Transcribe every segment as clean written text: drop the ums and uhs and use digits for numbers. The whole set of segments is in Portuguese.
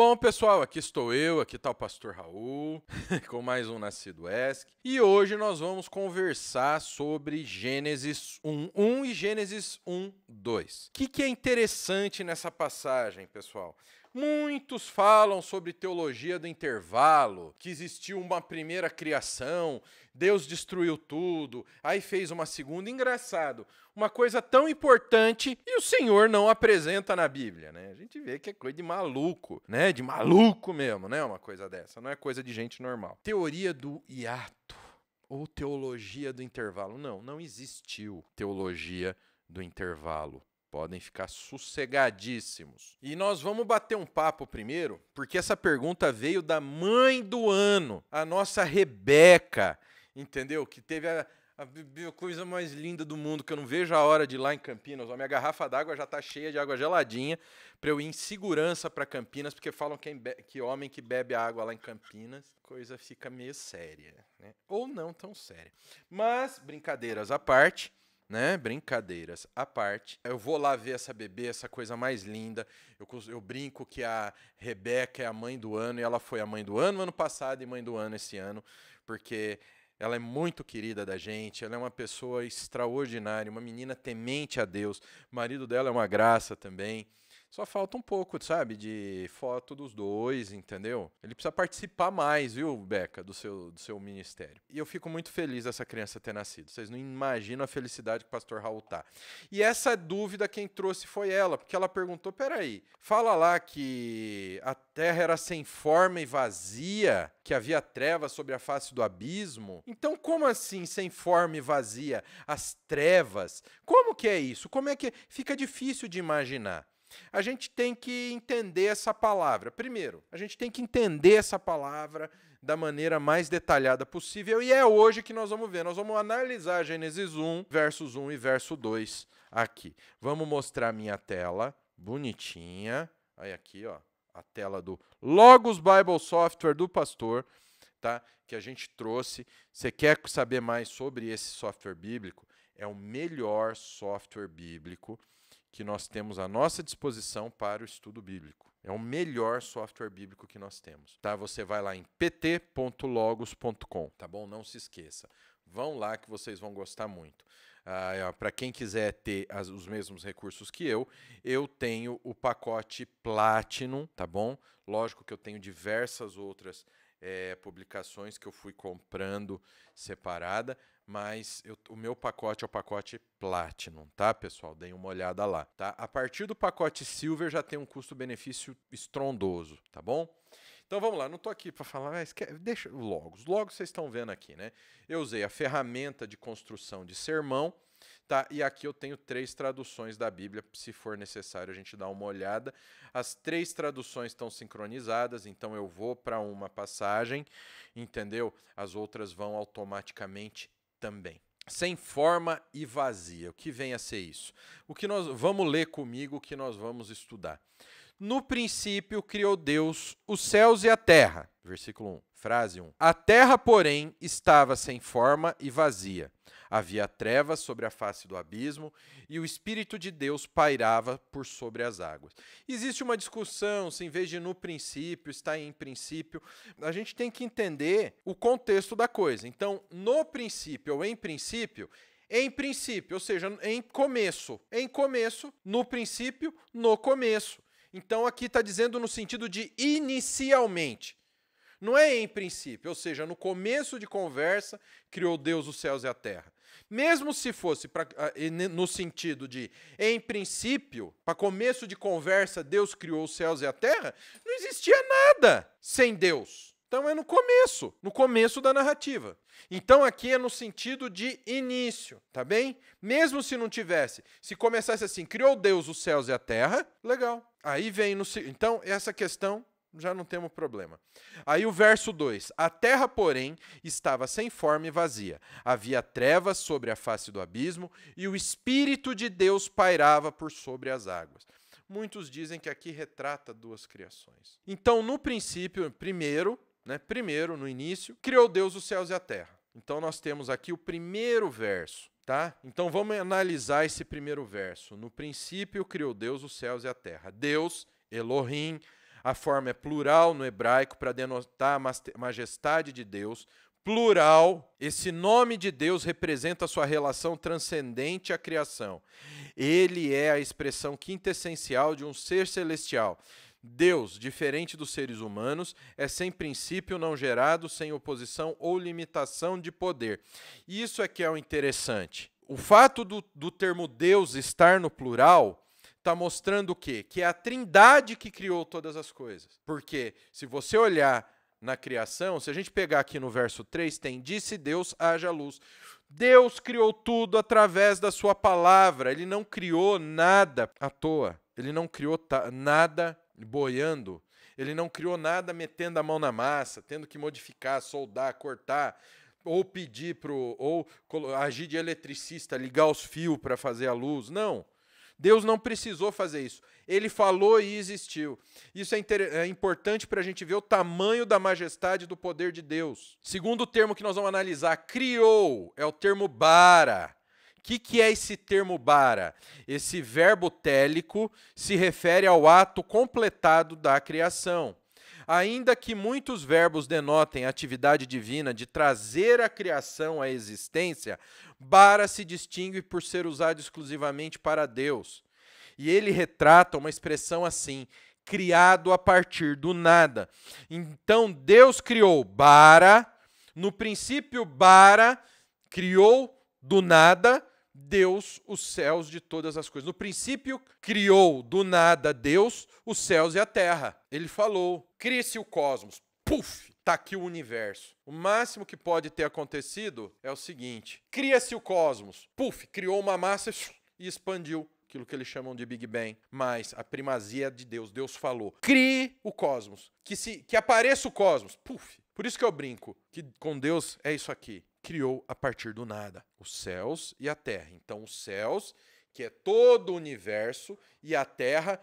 Bom, pessoal, aqui estou eu, aqui está o Pastor Raul, com mais um Nascido ESC. E hoje nós vamos conversar sobre Gênesis 1:1 e Gênesis 1:2. O que é interessante nessa passagem, pessoal? Muitos falam sobre teologia do intervalo, que existiu uma primeira criação, Deus destruiu tudo, aí fez uma segunda. Engraçado, uma coisa tão importante e o Senhor não apresenta na Bíblia, né? A gente vê que é coisa de maluco, né? De maluco mesmo, né? Uma coisa dessa, não é coisa de gente normal. Teoria do hiato ou teologia do intervalo. Não existiu teologia do intervalo. Podem ficar sossegadíssimos. E nós vamos bater um papo primeiro, porque essa pergunta veio da mãe do ano, a nossa Rebeca, entendeu? Que teve a coisa mais linda do mundo, que eu não vejo a hora de ir lá em Campinas. A minha garrafa d'água já está cheia de água geladinha para eu ir em segurança para Campinas, porque falam que homem que bebe água lá em Campinas, coisa fica meio séria, né? Ou não tão séria. Mas, brincadeiras à parte, né? Brincadeiras à parte. Eu vou lá ver essa bebê, essa coisa mais linda. Eu brinco que a Rebeca é a mãe do ano, e ela foi a mãe do ano passado e mãe do ano esse ano, porque ela é muito querida da gente, ela é uma pessoa extraordinária, uma menina temente a Deus. O marido dela é uma graça também. Só falta um pouco, sabe, de foto dos dois, entendeu? Ele precisa participar mais, viu, Beca, do seu ministério. E eu fico muito feliz dessa criança ter nascido. Vocês não imaginam a felicidade que o pastor Raul tá. E essa dúvida quem trouxe foi ela, porque ela perguntou, peraí, fala lá que a terra era sem forma e vazia, que havia trevas sobre a face do abismo. Então, como assim sem forma e vazia? As trevas? Como que é isso? Como é que fica difícil de imaginar? A gente tem que entender essa palavra. Primeiro, a gente tem que entender essa palavra da maneira mais detalhada possível, e é hoje que nós vamos ver. Nós vamos analisar Gênesis 1, versos 1 e verso 2 aqui. Vamos mostrar a minha tela, bonitinha. Aí aqui, ó, a tela do Logos Bible Software do pastor, tá? Que a gente trouxe. Você quer saber mais sobre esse software bíblico? É o melhor software bíblico que nós temos à nossa disposição para o estudo bíblico. É o melhor software bíblico que nós temos. Tá? Você vai lá em pt.logos.com, tá bom? Não se esqueça. Vão lá que vocês vão gostar muito. Para quem quiser ter os mesmos recursos que eu tenho o pacote Platinum, tá bom? Lógico que eu tenho diversas outras publicações que eu fui comprando separada, mas o meu pacote é o pacote Platinum, tá, pessoal? Deem uma olhada lá, tá? A partir do pacote Silver já tem um custo-benefício estrondoso, tá bom? Então vamos lá, não estou aqui para falar, mas deixa o Logos. Logos vocês estão vendo aqui, né? Eu usei a ferramenta de construção de sermão, tá? E aqui eu tenho 3 traduções da Bíblia, se for necessário a gente dá uma olhada. As 3 traduções estão sincronizadas, então eu vou para uma passagem, entendeu? As outras vão automaticamente também. Sem forma e vazia. O que vem a ser isso? Vamos ler comigo o que nós vamos estudar. No princípio criou Deus os céus e a terra. Versículo 1, frase 1. A terra, porém, estava sem forma e vazia. Havia trevas sobre a face do abismo e o Espírito de Deus pairava por sobre as águas. Existe uma discussão se em vez de no princípio está em princípio. A gente tem que entender o contexto da coisa. Então, no princípio ou em princípio, ou seja, em começo, no princípio, no começo. Então, aqui está dizendo no sentido de inicialmente. Não é em princípio, ou seja, no começo de conversa, criou Deus os céus e a terra. Mesmo se fosse no sentido de em princípio, para começo de conversa, Deus criou os céus e a terra, não existia nada sem Deus. Então é no começo da narrativa. Então aqui é no sentido de início, tá bem? Mesmo se não tivesse, se começasse assim, criou Deus os céus e a terra, legal. Aí vem então essa questão já não temos problema. Aí o verso 2. A terra, porém, estava sem forma e vazia. Havia trevas sobre a face do abismo e o Espírito de Deus pairava por sobre as águas. Muitos dizem que aqui retrata 2 criações. Então, no princípio, primeiro, no início, criou Deus os céus e a terra. Então, nós temos aqui o primeiro verso. Tá? Então, vamos analisar esse primeiro verso. No princípio, criou Deus os céus e a terra. Deus, Elohim, A forma é plural no hebraico para denotar a majestade de Deus. Plural, esse nome de Deus representa a sua relação transcendente à criação. Ele é a expressão quintessencial de um ser celestial. Deus, diferente dos seres humanos, é sem princípio, não gerado, sem oposição ou limitação de poder. Isso é que é o interessante. O fato do termo Deus estar no plural está mostrando o quê? Que é a Trindade que criou todas as coisas. Porque se você olhar na criação, se a gente pegar aqui no verso 3, tem: disse Deus, haja luz. Deus criou tudo através da sua palavra. Ele não criou nada à toa. Ele não criou nada boiando. Ele não criou nada metendo a mão na massa, tendo que modificar, soldar, cortar, ou pedir ou agir de eletricista, ligar os fios para fazer a luz. Não. Deus não precisou fazer isso. Ele falou e existiu. Isso é importante para a gente ver o tamanho da majestade do poder de Deus. Segundo termo que nós vamos analisar, criou, é o termo bara. O que é esse termo bara? Esse verbo télico se refere ao ato completado da criação. Ainda que muitos verbos denotem a atividade divina de trazer a criação à existência, bara se distingue por ser usado exclusivamente para Deus. E ele retrata uma expressão assim: criado a partir do nada. Então Deus criou bara, no princípio bara, criou do nada Deus os céus de todas as coisas. No princípio, criou do nada Deus os céus e a terra. Ele falou: crie-se o cosmos. Puf! Está aqui o universo. O máximo que pode ter acontecido é o seguinte: cria-se o cosmos. Puf! Criou uma massa e expandiu. Aquilo que eles chamam de Big Bang. Mas a primazia é de Deus. Deus falou: crie o cosmos. Que apareça o cosmos. Puf! Por isso que eu brinco que com Deus é isso aqui. Criou a partir do nada os céus e a terra. Então, os céus, que é todo o universo, e a terra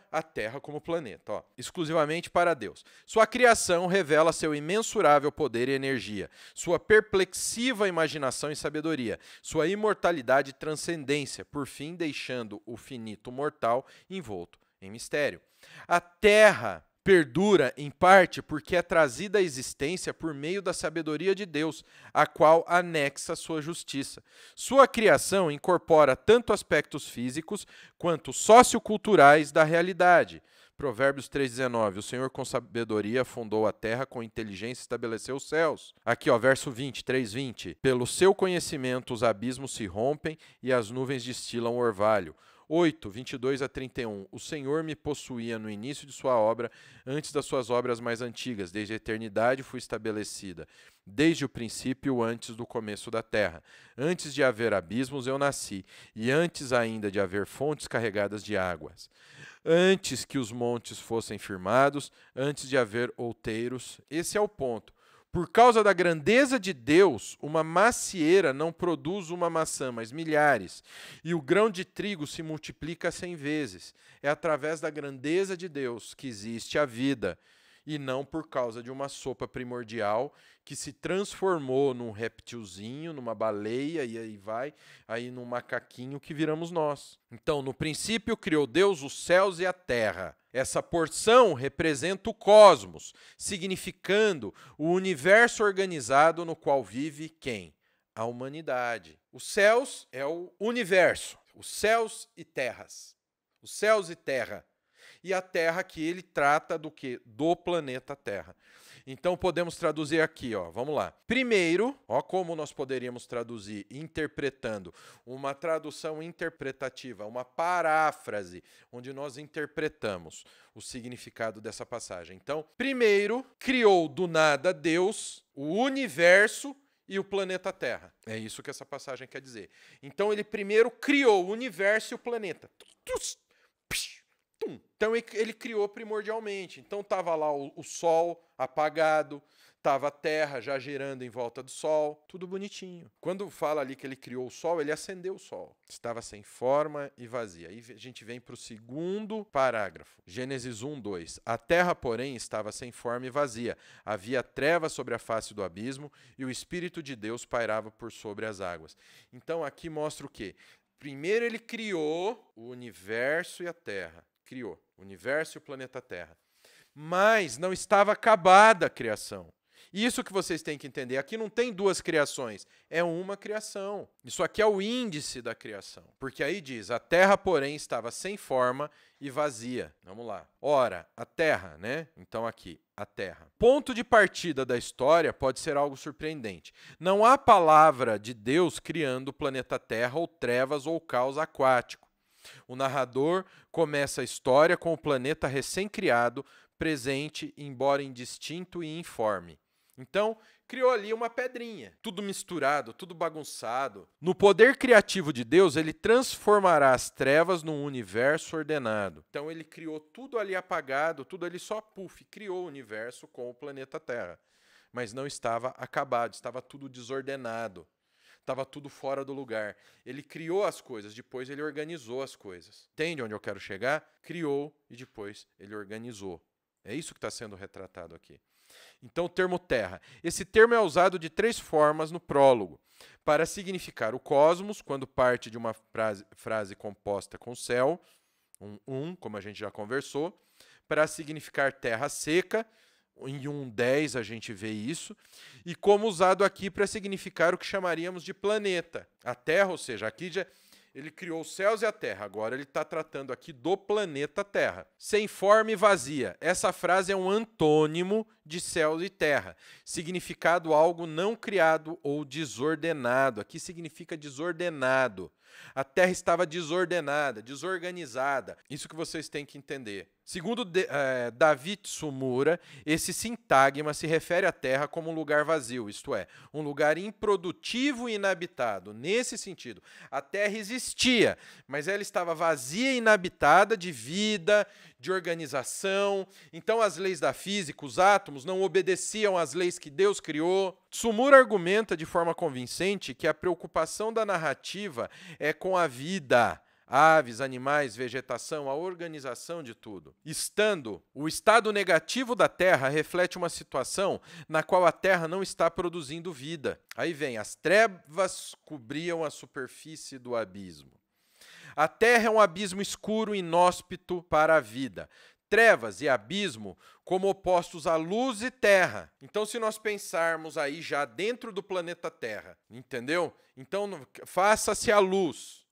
como planeta, ó, exclusivamente para Deus. Sua criação revela seu imensurável poder e energia, sua perplexiva imaginação e sabedoria, sua imortalidade e transcendência, por fim deixando o finito mortal envolto em mistério. A terra perdura, em parte, porque é trazida à existência por meio da sabedoria de Deus, a qual anexa sua justiça. Sua criação incorpora tanto aspectos físicos quanto socioculturais da realidade. Provérbios 3,19. O Senhor com sabedoria fundou a terra, com inteligência estabeleceu os céus. Aqui, ó, verso 20, 3,20. Pelo seu conhecimento os abismos se rompem e as nuvens destilam orvalho. 8, 22 a 31. O Senhor me possuía no início de sua obra, antes das suas obras mais antigas. Desde a eternidade fui estabelecida, desde o princípio, antes do começo da terra. Antes de haver abismos eu nasci, e antes ainda de haver fontes carregadas de águas. Antes que os montes fossem firmados, antes de haver outeiros. Esse é o ponto. Por causa da grandeza de Deus, uma macieira não produz uma maçã, mas milhares. E o grão de trigo se multiplica 100 vezes. É através da grandeza de Deus que existe a vida, e não por causa de uma sopa primordial que se transformou num reptilzinho, numa baleia, e aí num macaquinho que viramos nós. Então, no princípio, criou Deus os céus e a terra. Essa porção representa o cosmos, significando o universo organizado no qual vive quem? A humanidade. Os céus é o universo, os céus e terras. Os céus e terra. E a terra que ele trata do quê? Do planeta Terra. Então podemos traduzir aqui, ó, vamos lá. Primeiro, ó, como nós poderíamos traduzir, interpretando, uma tradução interpretativa, uma paráfrase, onde nós interpretamos o significado dessa passagem. Então, primeiro, criou do nada Deus, o universo e o planeta Terra. É isso que essa passagem quer dizer. Então, ele primeiro criou o universo e o planeta. Então ele criou primordialmente. Então estava lá o Sol apagado, estava a Terra já girando em volta do Sol, tudo bonitinho. Quando fala ali que ele criou o Sol, ele acendeu o Sol. Estava sem forma e vazia. Aí a gente vem para o segundo parágrafo. Gênesis 1, 2. A Terra, porém, estava sem forma e vazia. Havia trevas sobre a face do abismo e o Espírito de Deus pairava por sobre as águas. Então aqui mostra o quê? Primeiro ele criou o universo e a Terra. Criou o universo e o planeta Terra. mas não estava acabada a criação. Isso que vocês têm que entender. Aqui não tem duas criações, é uma criação. Isso aqui é o índice da criação. Porque aí diz, a terra, porém, estava sem forma e vazia. Vamos lá. Ora, a terra, né? Então aqui, a terra. Ponto de partida da história pode ser algo surpreendente. Não há palavra de Deus criando o planeta Terra ou trevas ou caos aquático. O narrador começa a história com o planeta recém-criado, presente, embora indistinto e informe. Então, criou ali uma pedrinha, tudo misturado, tudo bagunçado. No poder criativo de Deus, ele transformará as trevas num universo ordenado. Então, ele criou tudo ali apagado, tudo ali só criou o universo com o planeta Terra. Mas não estava acabado, estava tudo desordenado. Estava tudo fora do lugar. Ele criou as coisas, depois ele organizou as coisas. Entende onde eu quero chegar? Criou e depois ele organizou. É isso que está sendo retratado aqui. Então, o termo terra. Esse termo é usado de 3 formas no prólogo. Para significar o cosmos, quando parte de uma frase composta com céu, como a gente já conversou. Para significar terra seca, em 1:10 a gente vê isso. E como usado aqui para significar o que chamaríamos de planeta. A Terra, ou seja, aqui já ele criou os céus e a terra. Agora ele está tratando aqui do planeta Terra. Sem forma e vazia. Essa frase é um antônimo de céu e terra. Significado algo não criado ou desordenado. Aqui significa desordenado. A terra estava desordenada, desorganizada. Isso que vocês têm que entender. Segundo Davi Tsumura, esse sintagma se refere à terra como um lugar vazio, isto é, um lugar improdutivo e inabitado. Nesse sentido, a terra existia, mas ela estava vazia e inabitada de vida, de organização. Então, as leis da física, os átomos, não obedeciam às leis que Deus criou. Tsumura argumenta de forma convincente que a preocupação da narrativa é com a vida, aves, animais, vegetação, a organização de tudo. O estado negativo da Terra reflete uma situação na qual a Terra não está produzindo vida. Aí vem, as trevas cobriam a superfície do abismo. A Terra é um abismo escuro e inóspito para a vida. Trevas e abismo como opostos a luz e terra. Então, se nós pensarmos aí já dentro do planeta Terra, entendeu? Então, faça-se a luz.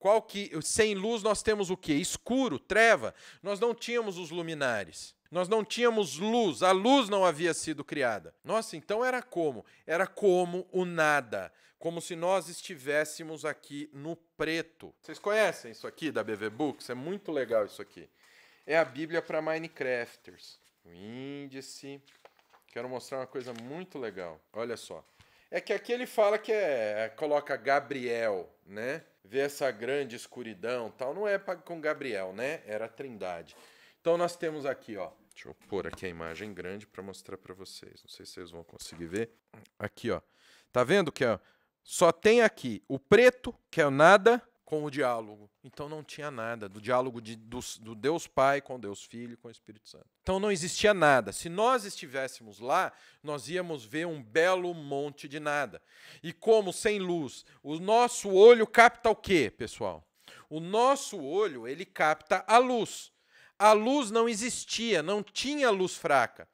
Sem luz nós temos o quê? Escuro, treva. Nós não tínhamos os luminares. Nós não tínhamos luz. A luz não havia sido criada. Nossa, então era como? Era como o nada. Como se nós estivéssemos aqui no preto. Vocês conhecem isso aqui da BV Books? É muito legal isso aqui. É a Bíblia para Minecrafters. O índice. Quero mostrar uma coisa muito legal. Olha só. É que aqui ele fala que coloca Gabriel, né? Vê essa grande escuridão, tal. Não é com Gabriel, né? Era a Trindade. Então nós temos aqui, ó. Deixa eu pôr aqui a imagem grande para mostrar para vocês. Não sei se vocês vão conseguir ver. Aqui, ó. Tá vendo que só tem aqui o preto, que é o nada, com o diálogo. Então não tinha nada do diálogo do Deus Pai com Deus Filho e com o Espírito Santo. Então não existia nada. Se nós estivéssemos lá, nós íamos ver um belo monte de nada. E como sem luz, o nosso olho capta o quê, pessoal? O nosso olho, ele capta a luz. A luz não existia, não tinha luz fraca.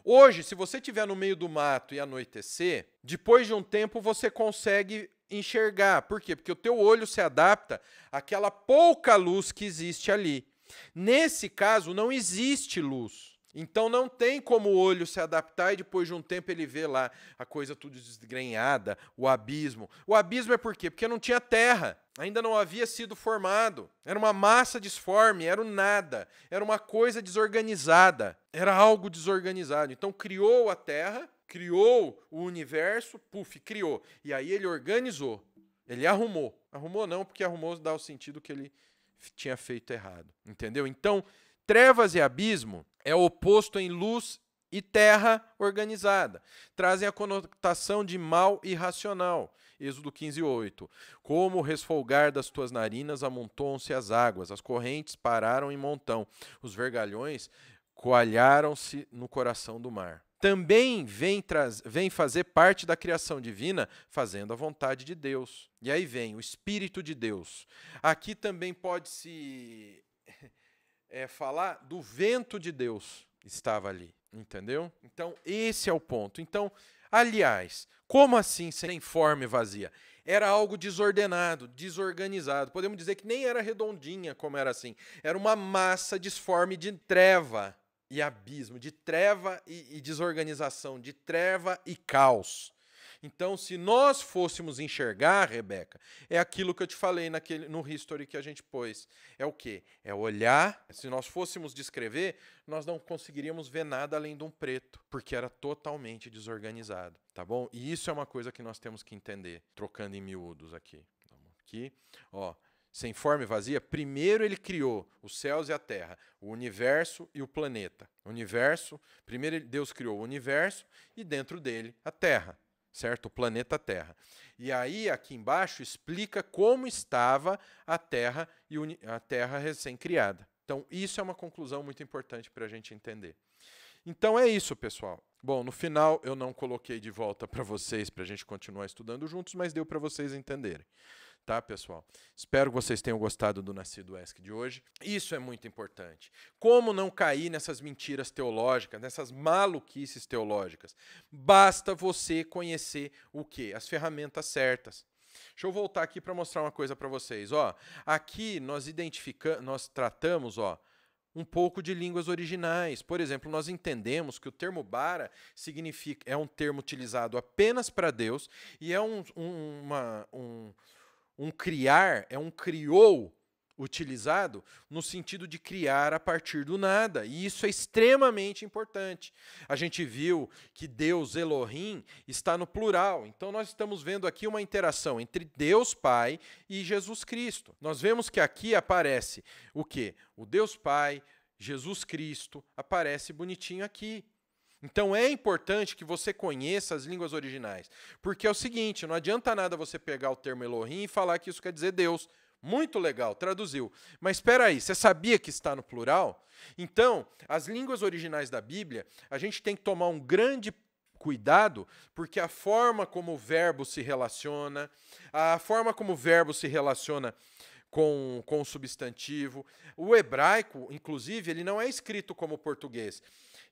Hoje, se você estiver no meio do mato e anoitecer, depois de um tempo você consegue enxergar. Por quê? Porque o teu olho se adapta àquela pouca luz que existe ali. Nesse caso, não existe luz. Então não tem como o olho se adaptar e depois de um tempo ele vê lá a coisa tudo desgrenhada, o abismo. O abismo é por quê? Porque não tinha terra, ainda não havia sido formado. Era uma massa disforme, era o nada, era uma coisa desorganizada, era algo desorganizado. Então criou a terra, criou o universo, criou. E aí ele organizou, ele arrumou. Arrumou não, porque arrumou dá o sentido que ele tinha feito errado. Entendeu? Então, trevas e abismo é o oposto em luz e terra organizada. Trazem a conotação de mal irracional. Êxodo 15:8. Como o resfolgar das tuas narinas amontoam-se as águas, as correntes pararam em montão, os vergalhões coalharam-se no coração do mar. Também vem fazer parte da criação divina, fazendo a vontade de Deus. E aí vem o Espírito de Deus. Aqui também pode-se falar do vento de Deus. estava ali, entendeu? Então, esse é o ponto. Então, aliás, como assim sem forma e vazia? Era algo desordenado, desorganizado. Podemos dizer que nem era redondinha como era assim. Era uma massa disforme de treva e abismo, de treva e desorganização, de treva e caos. Então, se nós fôssemos enxergar, Rebeca, é aquilo que eu te falei no history que a gente pôs. É o quê? É olhar. Se nós fôssemos descrever, nós não conseguiríamos ver nada além de um preto, porque era totalmente desorganizado, tá bom? E isso é uma coisa que nós temos que entender, trocando em miúdos aqui. Aqui, ó. Sem forma e vazia, primeiro ele criou os céus e a terra, o universo e o planeta. O universo, primeiro Deus criou o universo e dentro dele a terra. Certo? O planeta Terra. E aí, aqui embaixo, explica como estava a Terra e a Terra recém-criada. Então, isso é uma conclusão muito importante para a gente entender. Então, é isso, pessoal. Bom, no final, eu não coloquei de volta para vocês, para a gente continuar estudando juntos, mas deu para vocês entenderem. Tá, pessoal? Espero que vocês tenham gostado do Nascido ESC de hoje. Isso é muito importante. Como não cair nessas mentiras teológicas, nessas maluquices teológicas? Basta você conhecer o quê? As ferramentas certas. Deixa eu voltar aqui para mostrar uma coisa para vocês. Ó, aqui nós tratamos, ó, um pouco de línguas originais. Por exemplo, nós entendemos que o termo bara é um termo utilizado apenas para Deus e é um criar, é um criou utilizado no sentido de criar a partir do nada. E isso é extremamente importante. A gente viu que Deus, Elohim, está no plural. Então nós estamos vendo aqui uma interação entre Deus Pai e Jesus Cristo. Nós vemos que aqui aparece o quê? O Deus Pai, Jesus Cristo, aparece bonitinho aqui. Então é importante que você conheça as línguas originais, porque é o seguinte, não adianta nada você pegar o termo Elohim e falar que isso quer dizer Deus. Muito legal, traduziu. Mas espera aí, você sabia que está no plural? Então, as línguas originais da Bíblia, a gente tem que tomar um grande cuidado, porque a forma como o verbo se relaciona, com o substantivo. O hebraico, inclusive, ele não é escrito como o português,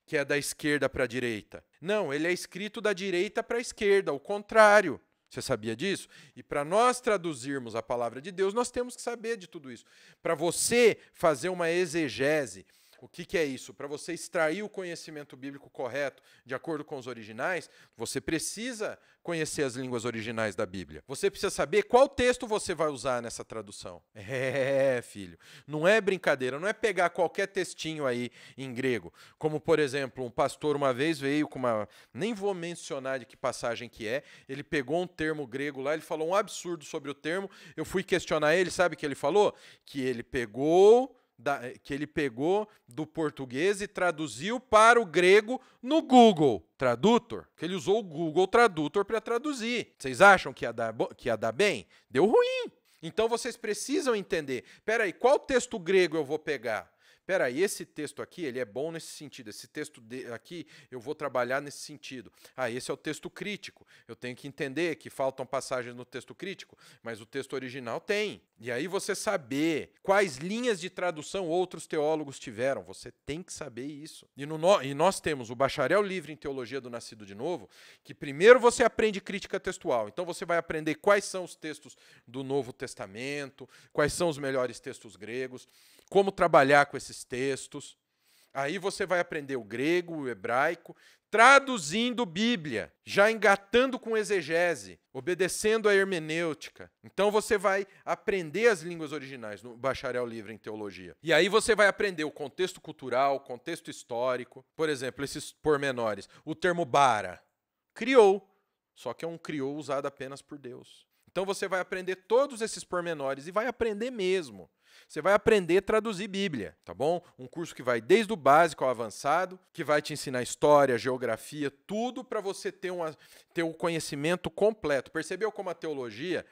que é da esquerda para a direita. Não, ele é escrito da direita para a esquerda, o contrário. Você sabia disso? E para nós traduzirmos a palavra de Deus, nós temos que saber de tudo isso. Para você fazer uma exegese, o que é isso? Para você extrair o conhecimento bíblico correto, de acordo com os originais, você precisa conhecer as línguas originais da Bíblia. Você precisa saber qual texto você vai usar nessa tradução. Filho, não é brincadeira, não é pegar qualquer textinho aí em grego. Como, por exemplo, um pastor uma vez veio com uma... Nem vou mencionar de que passagem que é. Ele pegou um termo grego lá, ele falou um absurdo sobre o termo. Eu fui questionar ele, sabe o que ele falou? Que ele pegou do português e traduziu para o grego no Google Tradutor, que ele usou o Google Tradutor para traduzir. Vocês acham que ia dar bem? Deu ruim. Então vocês precisam entender, peraí, qual texto grego eu vou pegar? Peraí, esse texto aqui, ele é bom nesse sentido, esse texto aqui eu vou trabalhar nesse sentido. Esse é o texto crítico. Eu tenho que entender que faltam passagens no texto crítico, mas o texto original tem. E aí você saber quais linhas de tradução outros teólogos tiveram, você tem que saber isso. E nós temos o bacharel livre em teologia do Nascido de Novo, que primeiro você aprende crítica textual. Então você vai aprender quais são os textos do Novo Testamento, quais são os melhores textos gregos, como trabalhar com esses textos. Aí você vai aprender o grego, o hebraico, traduzindo Bíblia, já engatando com exegese, obedecendo a hermenêutica. Então você vai aprender as línguas originais no bacharel livre em teologia. E aí você vai aprender o contexto cultural, o contexto histórico. Por exemplo, esses pormenores. O termo bara, criou, só que é um criou usado apenas por Deus. Então você vai aprender todos esses pormenores e vai aprender mesmo. Você vai aprender a traduzir Bíblia, tá bom? Um curso que vai desde o básico ao avançado, que vai te ensinar história, geografia, tudo para você ter o conhecimento completo. Percebeu como a teologia,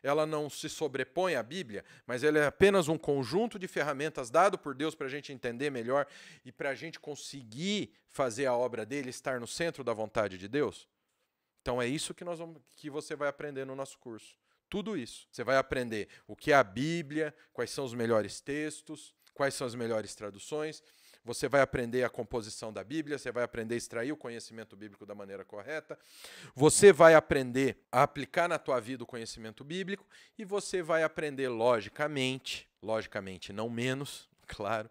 ela não se sobrepõe à Bíblia, mas ela é apenas um conjunto de ferramentas dado por Deus para a gente entender melhor e para a gente conseguir fazer a obra dele, estar no centro da vontade de Deus? Então é isso que você vai aprender no nosso curso. Tudo isso. Você vai aprender o que é a Bíblia, quais são os melhores textos, quais são as melhores traduções. você vai aprender a composição da Bíblia, você vai aprender a extrair o conhecimento bíblico da maneira correta, você vai aprender a aplicar na tua vida o conhecimento bíblico e você vai aprender logicamente não menos, claro,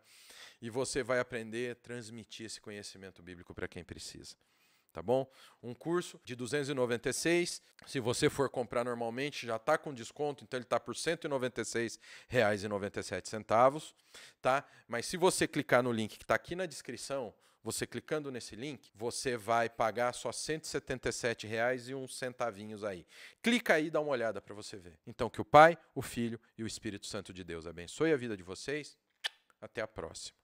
e você vai aprender a transmitir esse conhecimento bíblico para quem precisa. Tá bom? Um curso de 296, se você for comprar normalmente, já está com desconto, então ele está por R$ 196,97, tá? Mas se você clicar no link que está aqui na descrição, você clicando nesse link, você vai pagar só R$ 177,01 aí. Clica aí e dá uma olhada para você ver. Então, que o Pai, o Filho e o Espírito Santo de Deus abençoe a vida de vocês. Até a próxima.